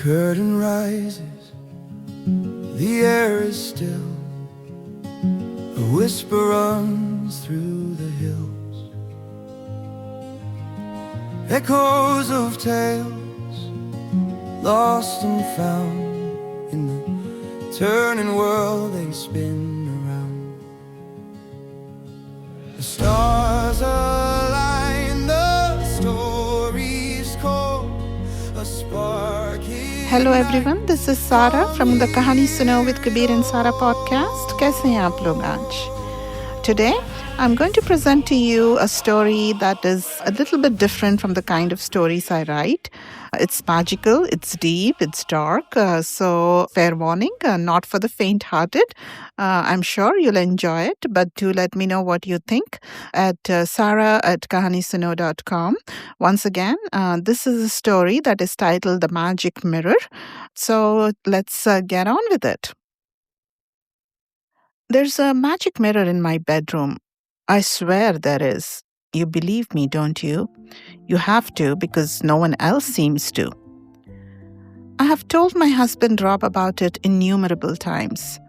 curtain rises, the air is still, a whisper runs through the hills, echoes of tales lost and found in the turning world they spin around. The stars align, the stories call, a spark. Hello everyone, this is Sara from the Kahani Suno with Kabir and Sara podcast. कैसे हैं आप लोग आज? Today, I'm going to present to you a story that is a little bit different from the kind of stories I write. It's magical, it's deep, it's dark. So fair warning, not for the faint-hearted. I'm sure you'll enjoy it, but do let me know what you think at sarah@kahanisuno.com. Once again, this is a story that is titled The Magic Mirror. So let's get on with it. There's a magic mirror in my bedroom. I swear there is. You believe me, don't you? You have to because no one else seems to. I have told my husband Rob about it innumerable times.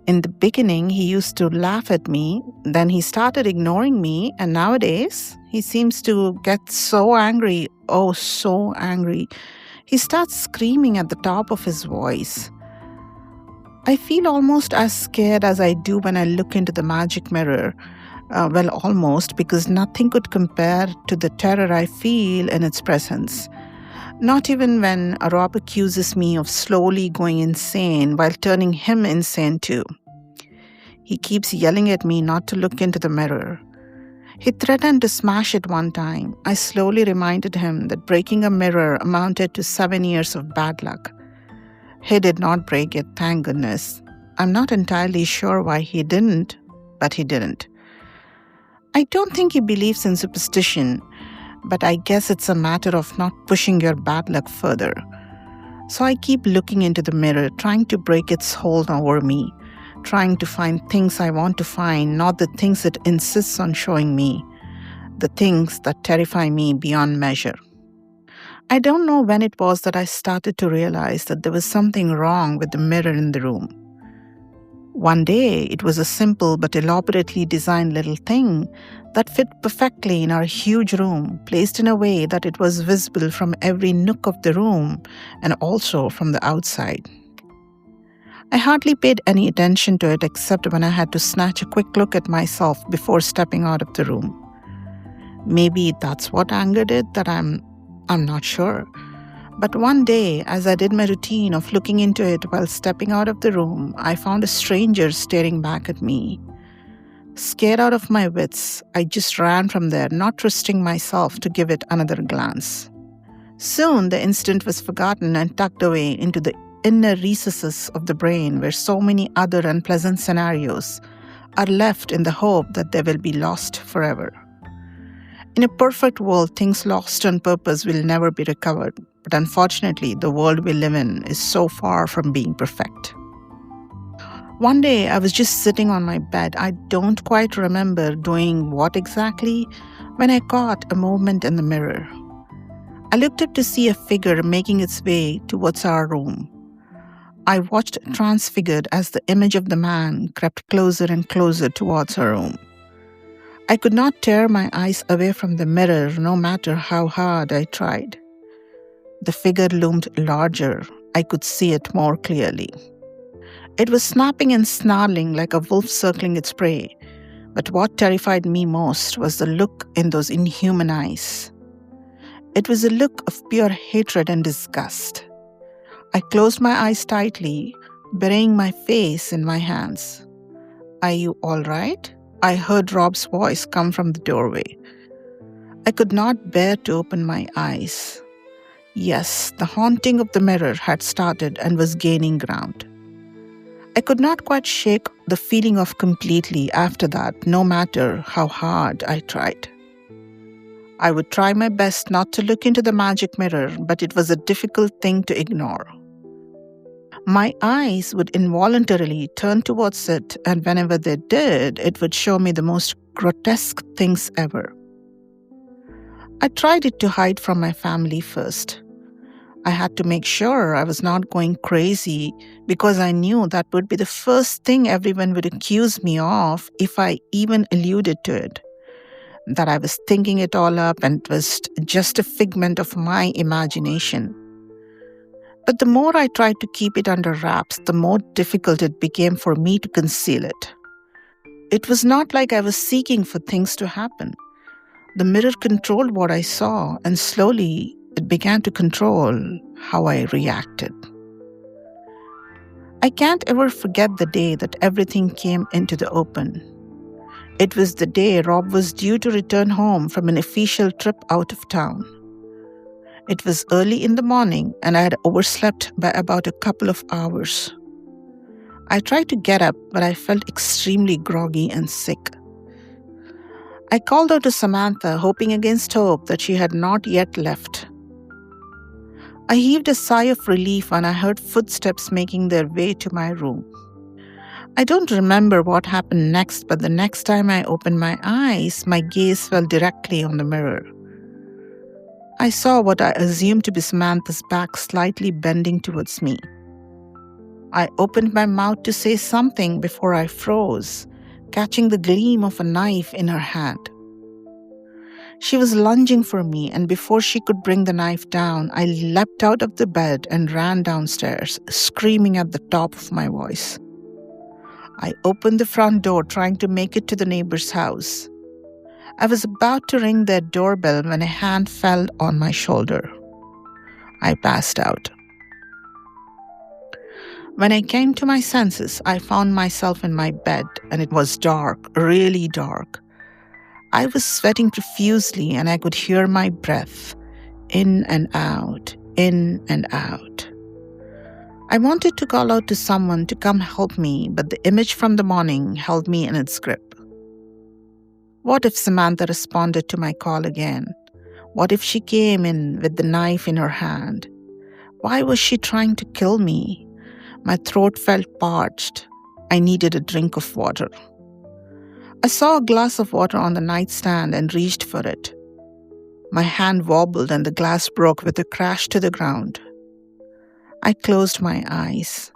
In the beginning, he used to laugh at me, then he started ignoring me, and nowadays, he seems to get so angry, oh, so angry. He starts screaming at the top of his voice. I feel almost as scared as I do when I look into the magic mirror. Well, almost, because nothing could compare to the terror I feel in its presence. Not even when Rob accuses me of slowly going insane while turning him insane too. He keeps yelling at me not to look into the mirror. He threatened to smash it one time. I slowly reminded him that breaking a mirror amounted to 7 years of bad luck. He did not break it, thank goodness. I'm not entirely sure why he didn't, but he didn't. I don't think he believes in superstition, but I guess it's a matter of not pushing your bad luck further. So I keep looking into the mirror, trying to break its hold over me, trying to find things I want to find, not the things it insists on showing me, the things that terrify me beyond measure. I don't know when it was that I started to realize that there was something wrong with the mirror in the room. One day, it was a simple but elaborately designed little thing that fit perfectly in our huge room, placed in a way that it was visible from every nook of the room and also from the outside. I hardly paid any attention to it except when I had to snatch a quick look at myself before stepping out of the room. Maybe that's what angered it, that I'm not sure. But one day, as I did my routine of looking into it while stepping out of the room, I found a stranger staring back at me. Scared out of my wits, I just ran from there, not trusting myself to give it another glance. Soon, the incident was forgotten and tucked away into the inner recesses of the brain where so many other unpleasant scenarios are left in the hope that they will be lost forever. In a perfect world, things lost on purpose will never be recovered. But unfortunately, the world we live in is so far from being perfect. One day, I was just sitting on my bed. I don't quite remember doing what exactly when I caught a movement in the mirror. I looked up to see a figure making its way towards our room. I watched transfigured as the image of the man crept closer and closer towards our room. I could not tear my eyes away from the mirror no matter how hard I tried. The figure loomed larger. I could see it more clearly. It was snapping and snarling like a wolf circling its prey. But what terrified me most was the look in those inhuman eyes. It was a look of pure hatred and disgust. I closed my eyes tightly, burying my face in my hands. "Are you all right?" I heard Rob's voice come from the doorway. I could not bear to open my eyes. Yes, the haunting of the mirror had started and was gaining ground. I could not quite shake the feeling of completely after that, no matter how hard I tried. I would try my best not to look into the magic mirror, but it was a difficult thing to ignore. My eyes would involuntarily turn towards it, and whenever they did, it would show me the most grotesque things ever. I tried it to hide from my family first. I had to make sure I was not going crazy because I knew that would be the first thing everyone would accuse me of if I even alluded to it. That I was thinking it all up and it was just a figment of my imagination. But the more I tried to keep it under wraps, the more difficult it became for me to conceal it. It was not like I was seeking for things to happen. The mirror controlled what I saw, and slowly it began to control how I reacted. I can't ever forget the day that everything came into the open. It was the day Rob was due to return home from an official trip out of town. It was early in the morning, and I had overslept by about a couple of hours. I tried to get up, but I felt extremely groggy and sick. I called out to Samantha, hoping against hope that she had not yet left. I heaved a sigh of relief when I heard footsteps making their way to my room. I don't remember what happened next, but the next time I opened my eyes, my gaze fell directly on the mirror. I saw what I assumed to be Samantha's back slightly bending towards me. I opened my mouth to say something before I froze, catching the gleam of a knife in her hand. She was lunging for me, and before she could bring the knife down, I leapt out of the bed and ran downstairs, screaming at the top of my voice. I opened the front door, trying to make it to the neighbor's house. I was about to ring their doorbell when a hand fell on my shoulder. I passed out. When I came to my senses, I found myself in my bed, and it was dark, really dark. I was sweating profusely, and I could hear my breath, in and out, in and out. I wanted to call out to someone to come help me, but the image from the morning held me in its grip. What if Samantha responded to my call again? What if she came in with the knife in her hand? Why was she trying to kill me? My throat felt parched. I needed a drink of water. I saw a glass of water on the nightstand and reached for it. My hand wobbled and the glass broke with a crash to the ground. I closed my eyes.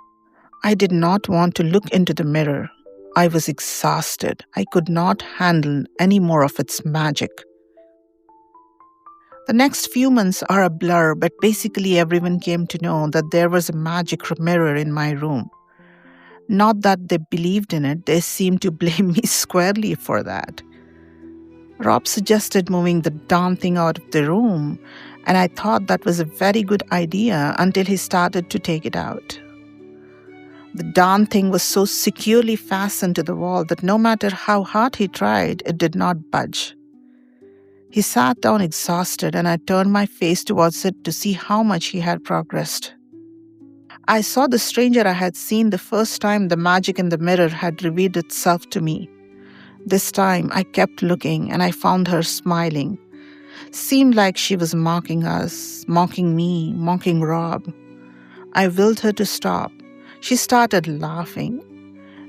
I did not want to look into the mirror. I was exhausted. I could not handle any more of its magic. The next few months are a blur, but basically everyone came to know that there was a magic mirror in my room. Not that they believed in it, they seemed to blame me squarely for that. Rob suggested moving the darn thing out of the room, and I thought that was a very good idea until he started to take it out. The darn thing was so securely fastened to the wall that no matter how hard he tried, it did not budge. He sat down exhausted, and I turned my face towards it to see how much he had progressed. I saw the stranger I had seen the first time the magic in the mirror had revealed itself to me. This time I kept looking, and I found her smiling. Seemed like she was mocking us, mocking me, mocking Rob. I willed her to stop. She started laughing.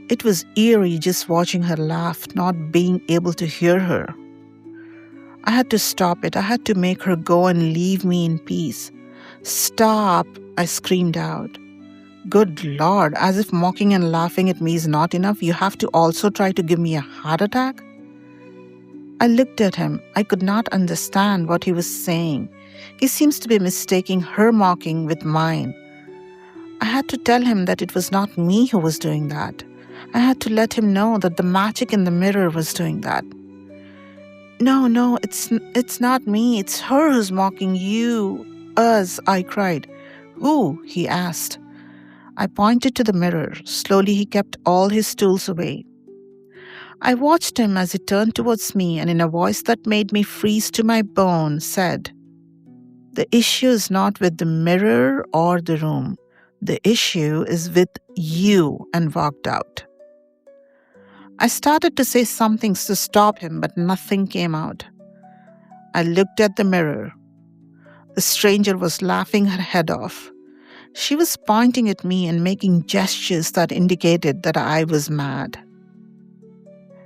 It was eerie just watching her laugh, not being able to hear her. I had to stop it. I had to make her go and leave me in peace. "Stop!" I screamed out. Good Lord, as if mocking and laughing at me is not enough, you have to also try to give me a heart attack? I looked at him. I could not understand what he was saying. He seems to be mistaking her mocking with mine. I had to tell him that it was not me who was doing that. I had to let him know that the magic in the mirror was doing that. No, it's not me. It's her who's mocking you, us, I cried. Who? He asked. I pointed to the mirror. Slowly he kept all his tools away. I watched him as he turned towards me and in a voice that made me freeze to my bone said, "The issue is not with the mirror or the room. The issue is with you," and walked out. I started to say some things to stop him, but nothing came out. I looked at the mirror. The stranger was laughing her head off. She was pointing at me and making gestures that indicated that I was mad.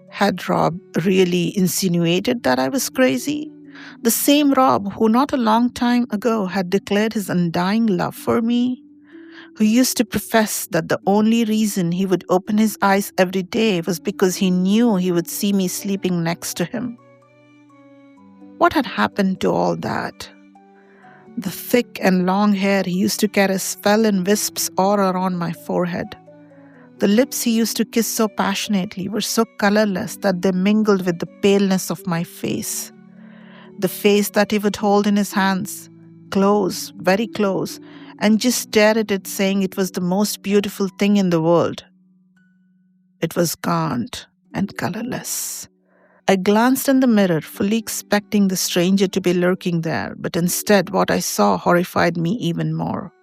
Had Rob really insinuated that I was crazy? The same Rob who not a long time ago had declared his undying love for me, who used to profess that the only reason he would open his eyes every day was because he knew he would see me sleeping next to him. What had happened to all that? The thick and long hair he used to caress fell in wisps all around my forehead. The lips he used to kiss so passionately were so colorless that they mingled with the paleness of my face. The face that he would hold in his hands, close, very close, and just stare at it saying it was the most beautiful thing in the world. It was gaunt and colorless. I glanced in the mirror, fully expecting the stranger to be lurking there, but instead what I saw horrified me even more.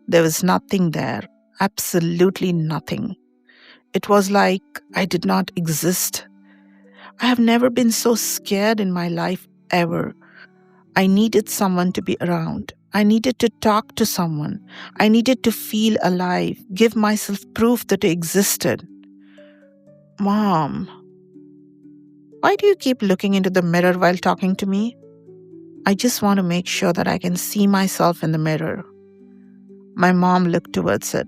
There was nothing there, absolutely nothing. It was like I did not exist. I have never been so scared in my life ever. I needed someone to be around. I needed to talk to someone. I needed to feel alive, give myself proof that I existed. Mom, why do you keep looking into the mirror while talking to me? I just want to make sure that I can see myself in the mirror. My mom looked towards it.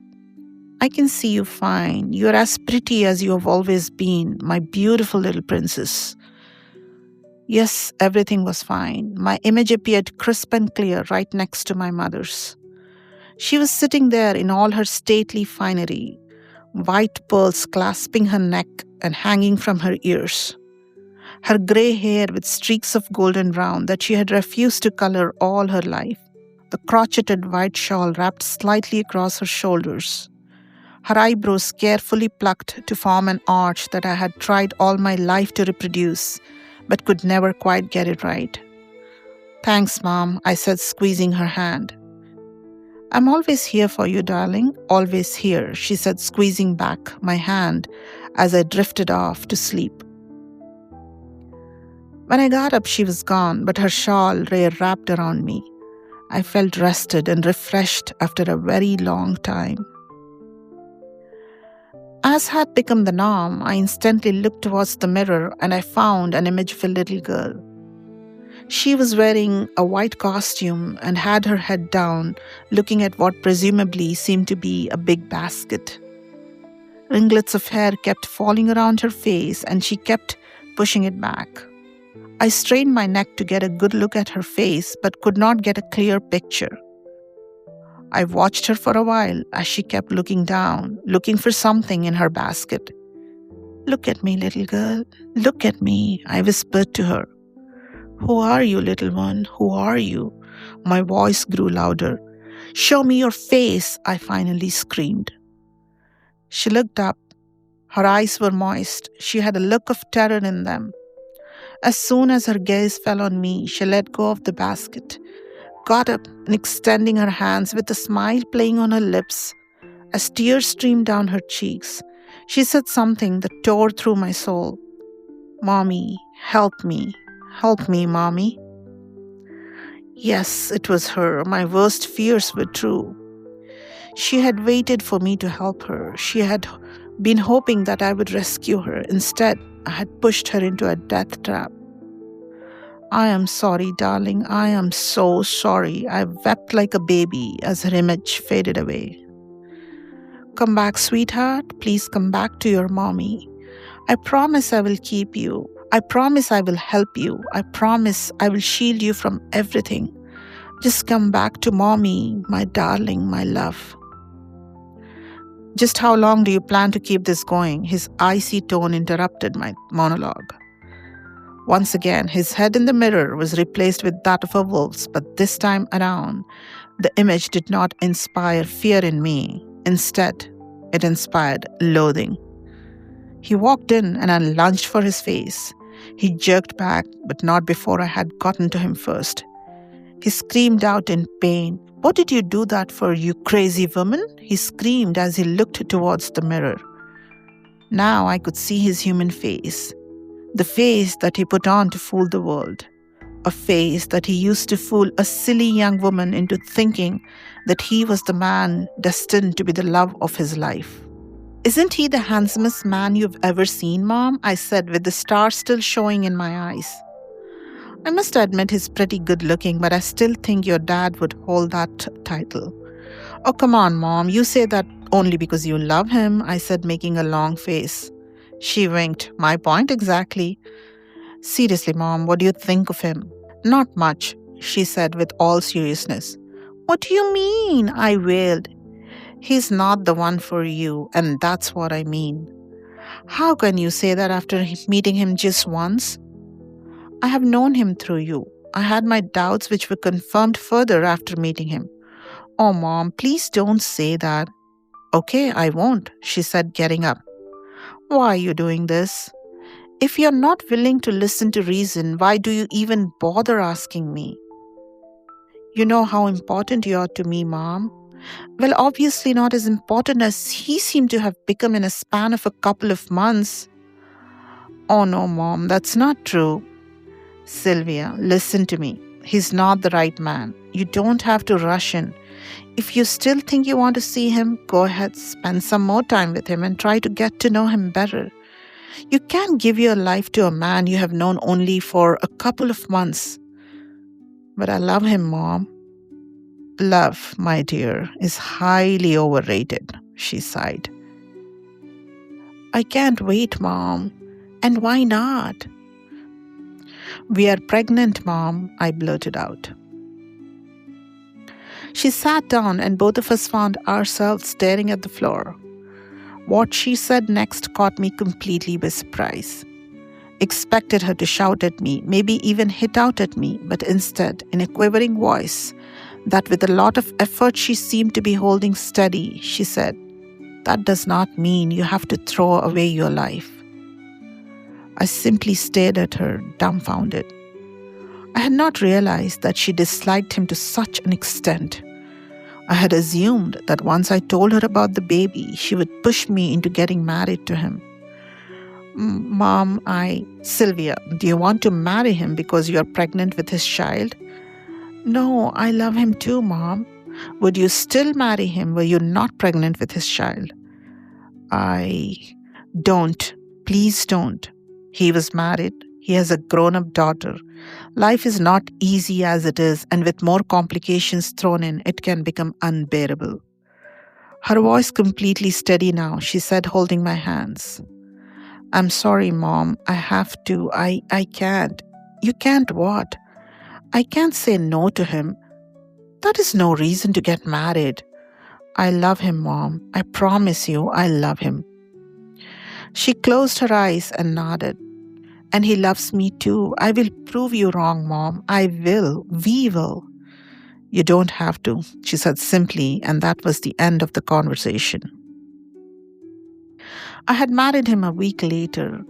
I can see you fine. You're as pretty as you have always been, my beautiful little princess. Yes, everything was fine. My image appeared crisp and clear right next to my mother's. She was sitting there in all her stately finery, white pearls clasping her neck and hanging from her ears. Her grey hair with streaks of golden brown that she had refused to color all her life. The crocheted white shawl wrapped slightly across her shoulders. Her eyebrows carefully plucked to form an arch that I had tried all my life to reproduce, but could never quite get it right. Thanks, Mom, I said, squeezing her hand. I'm always here for you, darling, always here, she said, squeezing back my hand as I drifted off to sleep. When I got up, she was gone, but her shawl lay wrapped around me. I felt rested and refreshed after a very long time. As had become the norm, I instantly looked towards the mirror and I found an image of a little girl. She was wearing a white costume and had her head down, looking at what presumably seemed to be a big basket. Ringlets of hair kept falling around her face and she kept pushing it back. I strained my neck to get a good look at her face, but could not get a clear picture. I watched her for a while as she kept looking down, looking for something in her basket. Look at me, little girl. Look at me, I whispered to her. Who are you, little one? Who are you? My voice grew louder. Show me your face, I finally screamed. She looked up. Her eyes were moist. She had a look of terror in them. As soon as her gaze fell on me, she let go of the basket, got up and extending her hands with a smile playing on her lips, as tears streamed down her cheeks, she said something that tore through my soul. Mommy, help me, Mommy. Yes, it was her. My worst fears were true. She had waited for me to help her. She had been hoping that I would rescue her. Instead, I had pushed her into a death trap. I am sorry, darling. I am so sorry. I wept like a baby as her image faded away. Come back, sweetheart. Please come back to your mommy. I promise I will keep you. I promise I will help you. I promise I will shield you from everything. Just come back to mommy, my darling, my love. Just how long do you plan to keep this going? His icy tone interrupted my monologue. Once again, his head in the mirror was replaced with that of a wolf's, but this time around, the image did not inspire fear in me. Instead, it inspired loathing. He walked in and I lunged for his face. He jerked back, but not before I had gotten to him first. He screamed out in pain. What did you do that for, you crazy woman? He screamed as he looked towards the mirror. Now I could see his human face. The face that he put on to fool the world. A face that he used to fool a silly young woman into thinking that he was the man destined to be the love of his life. Isn't he the handsomest man you've ever seen, Mom? I said with the stars still showing in my eyes. I must admit he's pretty good looking, but I still think your dad would hold that title. Oh, come on, Mom. You say that only because you love him, I said, making a long face. She winked. My point exactly. Seriously, Mom, what do you think of him? Not much, she said with all seriousness. What do you mean? I wailed. He's not the one for you, and that's what I mean. How can you say that after meeting him just once? I have known him through you. I had my doubts which were confirmed further after meeting him. Oh, Mom, please don't say that. Okay, I won't, she said, getting up. Why are you doing this? If you're not willing to listen to reason, why do you even bother asking me? You know how important you are to me, Mom. Well, obviously not as important as he seemed to have become in a span of a couple of months. Oh no, Mom, that's not true. Sylvia, listen to me. He's not the right man. You don't have to rush in. If you still think you want to see him, go ahead, spend some more time with him and try to get to know him better. You can't give your life to a man you have known only for a couple of months. But I love him, Mom. Love, my dear, is highly overrated, she sighed. I can't wait, Mom. And why not? We are pregnant, Mom, I blurted out. She sat down and both of us found ourselves staring at the floor. What she said next caught me completely by surprise. Expected her to shout at me, maybe even hit out at me, but instead, in a quivering voice, that with a lot of effort she seemed to be holding steady, she said, "That does not mean you have to throw away your life." I simply stared at her, dumbfounded. I had not realized that she disliked him to such an extent. I had assumed that once I told her about the baby, she would push me into getting married to him. Mom, Sylvia, do you want to marry him because you're pregnant with his child? No, I love him too, Mom. Would you still marry him were you not pregnant with his child? Don't. Please don't. He was married. He has a grown-up daughter. Life is not easy as it is, and with more complications thrown in, it can become unbearable. Her voice completely steady now, she said, holding my hands. I'm sorry, Mom. I have to. I can't. You can't what? I can't say no to him. That is no reason to get married. I love him, Mom. I promise you, I love him. She closed her eyes and nodded. And he loves me too. I will prove you wrong, Mom. I will. We will. You don't have to, she said simply, and that was the end of the conversation. I had married him a week later.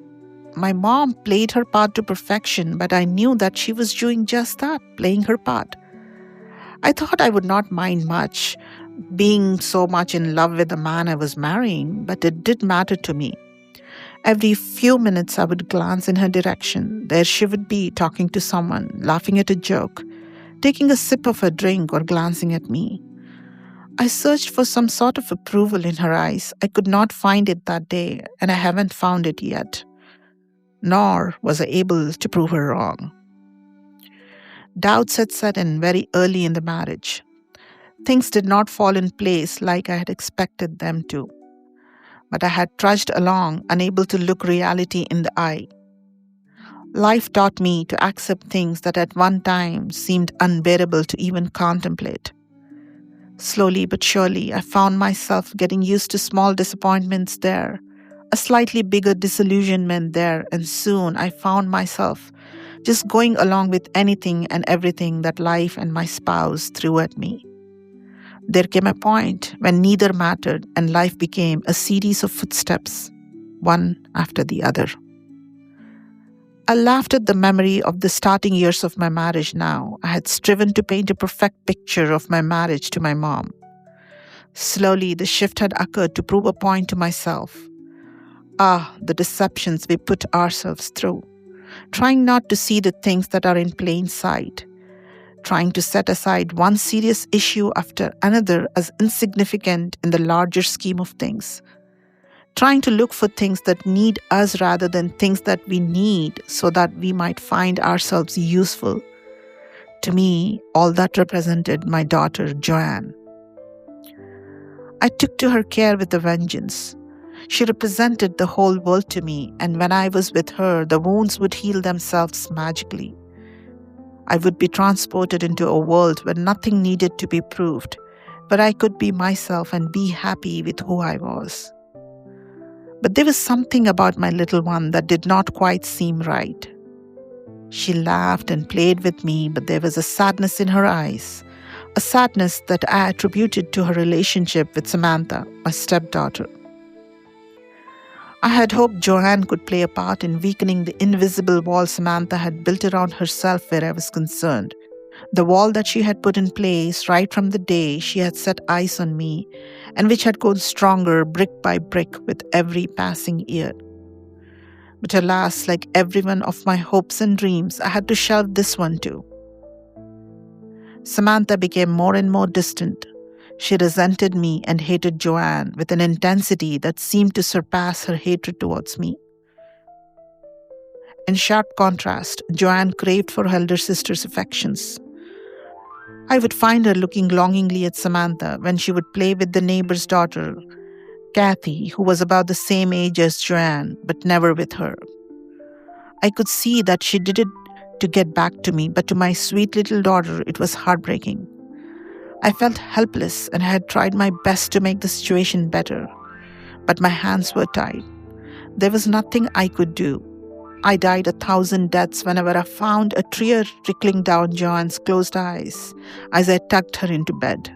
My mom played her part to perfection, but I knew that she was doing just that, playing her part. I thought I would not mind much being so much in love with the man I was marrying, but it did matter to me. Every few minutes I would glance in her direction. There she would be, talking to someone, laughing at a joke, taking a sip of a drink or glancing at me. I searched for some sort of approval in her eyes. I could not find it that day, and I haven't found it yet. Nor was I able to prove her wrong. Doubts had set in very early in the marriage. Things did not fall in place like I had expected them to. But I had trudged along, unable to look reality in the eye. Life taught me to accept things that at one time seemed unbearable to even contemplate. Slowly but surely, I found myself getting used to small disappointments there, a slightly bigger disillusionment there, and soon I found myself just going along with anything and everything that life and my spouse threw at me. There came a point when neither mattered and life became a series of footsteps, one after the other. I laughed at the memory of the starting years of my marriage now. I had striven to paint a perfect picture of my marriage to my mom. Slowly, the shift had occurred to prove a point to myself. The deceptions we put ourselves through. Trying not to see the things that are in plain sight. Trying to set aside one serious issue after another as insignificant in the larger scheme of things. trying to look for things that need us rather than things that we need so that we might find ourselves useful. To me, all that represented my daughter, Joanne. I took to her care with a vengeance. She represented the whole world to me, and when I was with her, the wounds would heal themselves magically. I would be transported into a world where nothing needed to be proved, where I could be myself and be happy with who I was. But there was something about my little one that did not quite seem right. She laughed and played with me, but there was a sadness in her eyes, a sadness that I attributed to her relationship with Samantha, my stepdaughter. I had hoped Joanne could play a part in weakening the invisible wall Samantha had built around herself where I was concerned. The wall that she had put in place right from the day she had set eyes on me, and which had grown stronger brick by brick with every passing year. But alas, like every one of my hopes and dreams, I had to shelve this one too. Samantha became more and more distant. She resented me and hated Joanne with an intensity that seemed to surpass her hatred towards me. In sharp contrast, Joanne craved for her elder sister's affections. I would find her looking longingly at Samantha when she would play with the neighbor's daughter, Kathy, who was about the same age as Joanne, but never with her. I could see that she did it to get back to me, but to my sweet little daughter, it was heartbreaking. I felt helpless and I had tried my best to make the situation better, but my hands were tied. There was nothing I could do. I died 1,000 deaths whenever I found a tear trickling down Joanne's closed eyes as I tucked her into bed.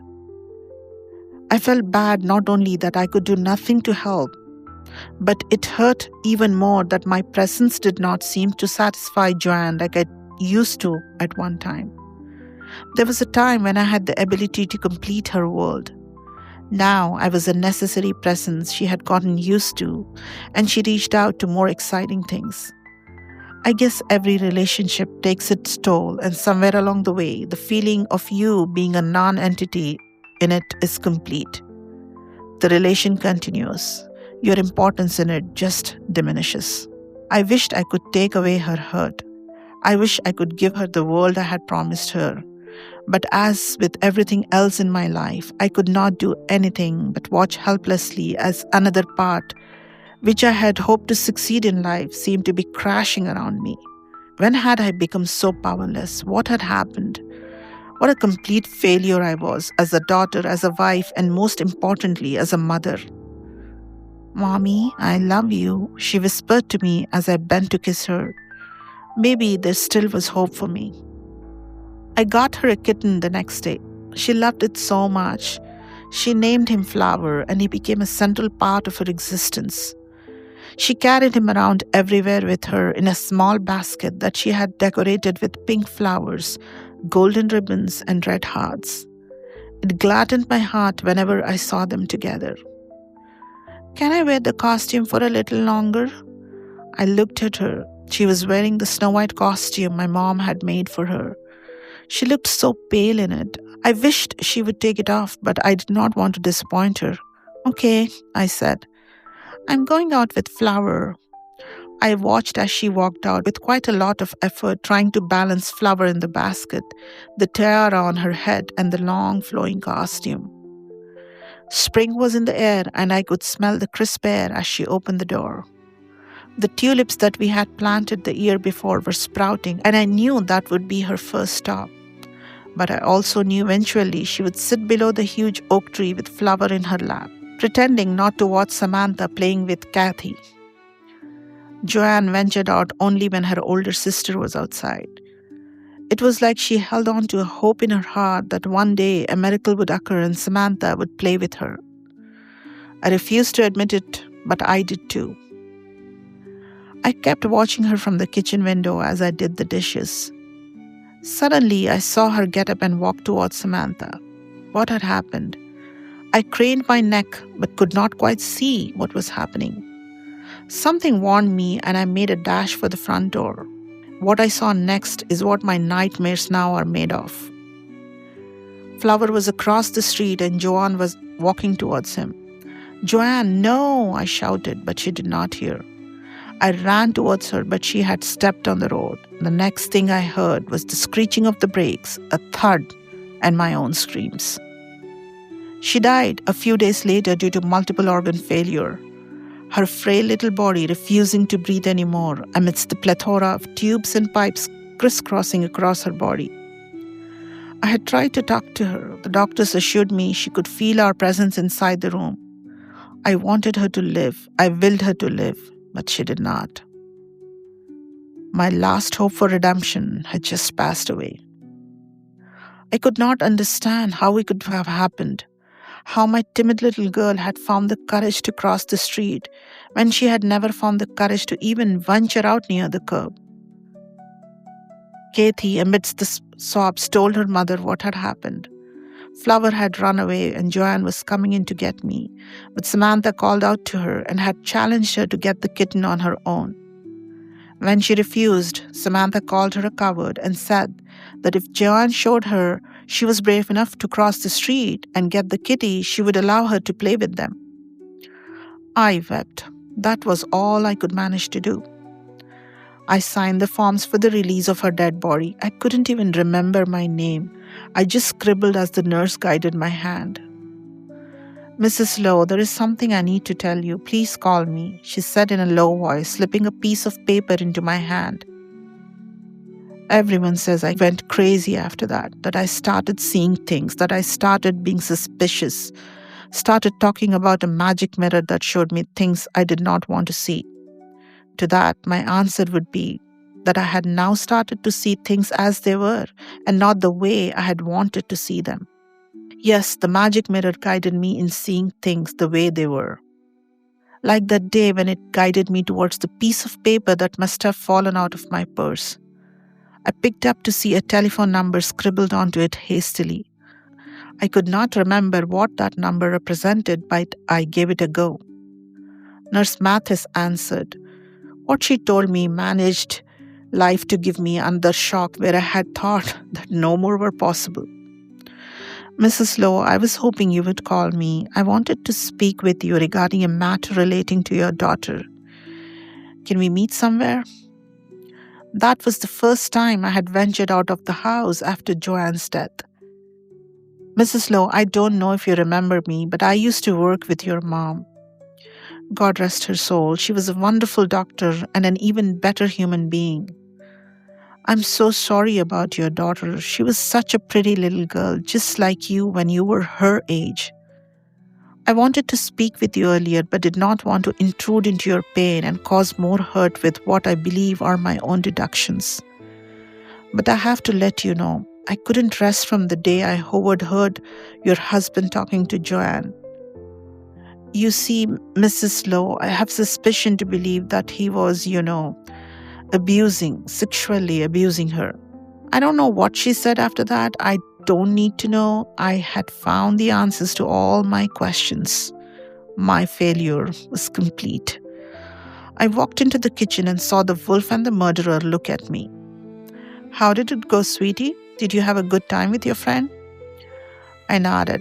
I felt bad not only that I could do nothing to help, but it hurt even more that my presence did not seem to satisfy Joanne like I used to at one time. There was a time when I had the ability to complete her world. Now I was a necessary presence she had gotten used to, and she reached out to more exciting things. I guess every relationship takes its toll, and somewhere along the way, the feeling of you being a non-entity in it is complete. The relation continues. Your importance in it just diminishes. I wished I could take away her hurt. I wish I could give her the world I had promised her. But as with everything else in my life, I could not do anything but watch helplessly as another part, which I had hoped to succeed in life, seemed to be crashing around me. When had I become so powerless? What had happened? What a complete failure I was as a daughter, as a wife, and most importantly, as a mother. "Mommy, I love you," she whispered to me as I bent to kiss her. Maybe there still was hope for me. I got her a kitten the next day. She loved it so much. She named him Flower, and he became a central part of her existence. She carried him around everywhere with her in a small basket that she had decorated with pink flowers, golden ribbons, and red hearts. It gladdened my heart whenever I saw them together. "Can I wear the costume for a little longer?" I looked at her. She was wearing the Snow White costume my mom had made for her. She looked so pale in it. I wished she would take it off, but I did not want to disappoint her. "Okay," I said. "I'm going out with Flower." I watched as she walked out with quite a lot of effort, trying to balance Flower in the basket, the tiara on her head, and the long flowing costume. Spring was in the air, and I could smell the crisp air as she opened the door. The tulips that we had planted the year before were sprouting, and I knew that would be her first stop. But I also knew eventually she would sit below the huge oak tree with Flower in her lap, pretending not to watch Samantha playing with Kathy. Joanne ventured out only when her older sister was outside. It was like she held on to a hope in her heart that one day a miracle would occur and Samantha would play with her. I refused to admit it, but I did too. I kept watching her from the kitchen window as I did the dishes. Suddenly, I saw her get up and walk towards Samantha. What had happened? I craned my neck but could not quite see what was happening. Something warned me and I made a dash for the front door. What I saw next is what my nightmares now are made of. Flower was across the street and Joanne was walking towards him. "Joanne, no!" I shouted, but she did not hear. I ran towards her, but she had stepped on the road. The next thing I heard was the screeching of the brakes, a thud, and my own screams. She died a few days later due to multiple organ failure, her frail little body refusing to breathe anymore amidst the plethora of tubes and pipes crisscrossing across her body. I had tried to talk to her. The doctors assured me she could feel our presence inside the room. I wanted her to live. I willed her to live, but she did not. My last hope for redemption had just passed away. I could not understand how it could have happened, how my timid little girl had found the courage to cross the street when she had never found the courage to even venture out near the curb. Kathy, amidst the sobs, told her mother what had happened. Flower had run away and Joanne was coming in to get me, but Samantha called out to her and had challenged her to get the kitten on her own. When she refused, Samantha called her a coward and said that if Joanne showed her she was brave enough to cross the street and get the kitty, she would allow her to play with them. I wept. That was all I could manage to do. I signed the forms for the release of her dead body. I couldn't even remember my name. I just scribbled as the nurse guided my hand. "Mrs. Lowe, there is something I need to tell you. Please call me," she said in a low voice, slipping a piece of paper into my hand. Everyone says I went crazy after that I started seeing things, that I started being suspicious, started talking about a magic mirror that showed me things I did not want to see. To that, my answer would be that I had now started to see things as they were and not the way I had wanted to see them. Yes, the magic mirror guided me in seeing things the way they were. Like that day when it guided me towards the piece of paper that must have fallen out of my purse. I picked up to see a telephone number scribbled onto it hastily. I could not remember what that number represented, but I gave it a go. Nurse Mathis answered. What she told me managed life to give me another shock where I had thought that no more were possible. "Mrs. Lowe, I was hoping you would call me. I wanted to speak with you regarding a matter relating to your daughter. Can we meet somewhere?" That was the first time I had ventured out of the house after Joanne's death. "Mrs. Lowe, I don't know if you remember me, but I used to work with your mom. God rest her soul. She was a wonderful doctor and an even better human being. I'm so sorry about your daughter. She was such a pretty little girl, just like you when you were her age. I wanted to speak with you earlier, but did not want to intrude into your pain and cause more hurt with what I believe are my own deductions. But I have to let you know, I couldn't rest from the day I heard your husband talking to Joanne. You see, Mrs. Lowe, I have suspicion to believe that he was, sexually abusing her. I don't know what she said after that. I don't need to know. I had found the answers to all my questions. My failure was complete. I walked into the kitchen and saw the wolf and the murderer look at me. How did it go, sweetie? Did you have a good time with your friend? I nodded.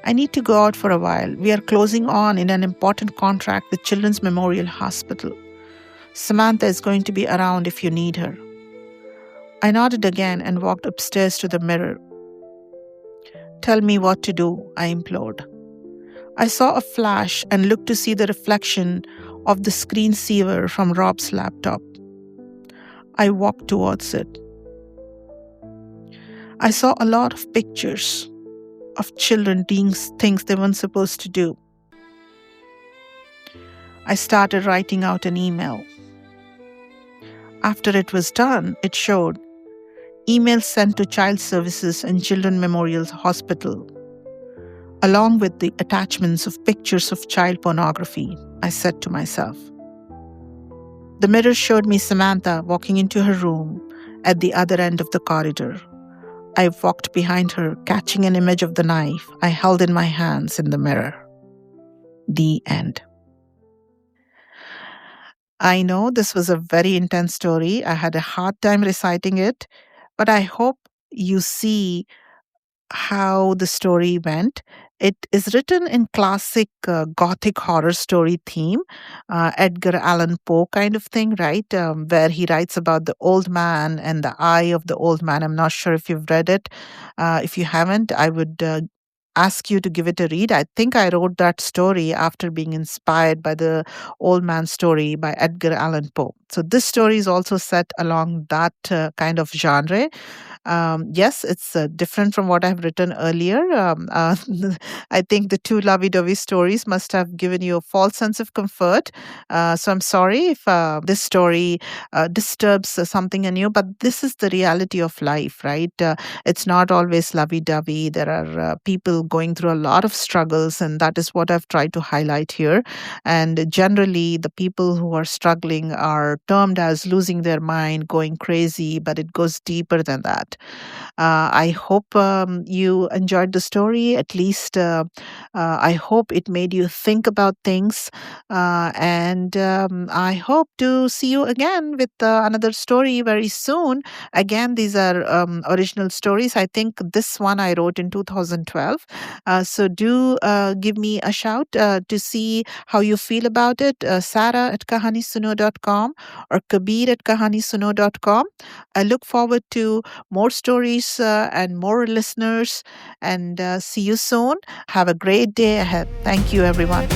I need to go out for a while. We are closing on in an important contract with Children's Memorial Hospital. Samantha is going to be around if you need her. I nodded again and walked upstairs to the mirror. Tell me what to do, I implored. I saw a flash and looked to see the reflection of the screensaver from Rob's laptop. I walked towards it. I saw a lot of pictures of children doing things they weren't supposed to do. I started writing out an email. After it was done, it showed email sent to Child Services and Children Memorial Hospital, along with the attachments of pictures of child pornography, I said to myself. The mirror showed me Samantha walking into her room at the other end of the corridor. I walked behind her, catching an image of the knife I held in my hands in the mirror. The end. I know this was a very intense story. I had a hard time reciting it, but I hope you see how the story went. It is written in classic Gothic horror story theme, Edgar Allan Poe kind of thing, right? Where he writes about the old man and the eye of the old man. I'm not sure if you've read it. If you haven't, I would ask you to give it a read. I think I wrote that story after being inspired by the old man story by Edgar Allan Poe. So this story is also set along that kind of genre. Yes, it's different from what I've written earlier. I think the two lovey-dovey stories must have given you a false sense of comfort. So I'm sorry if this story disturbs something in you, but this is the reality of life, right? It's not always lovey-dovey. There are people going through a lot of struggles, and that is what I've tried to highlight here. And generally, the people who are struggling are termed as losing their mind, going crazy, but it goes deeper than that. I hope you enjoyed the story. At least I hope it made you think about things. And I hope to see you again with another story very soon. Again, these are original stories. I think this one I wrote in 2012. So do give me a shout to see how you feel about it. Sarah at kahanisuno.com or Kabir at kahanisuno.com. I look forward to more stories and more listeners, and see you soon. Have a great day ahead. Thank you, everyone.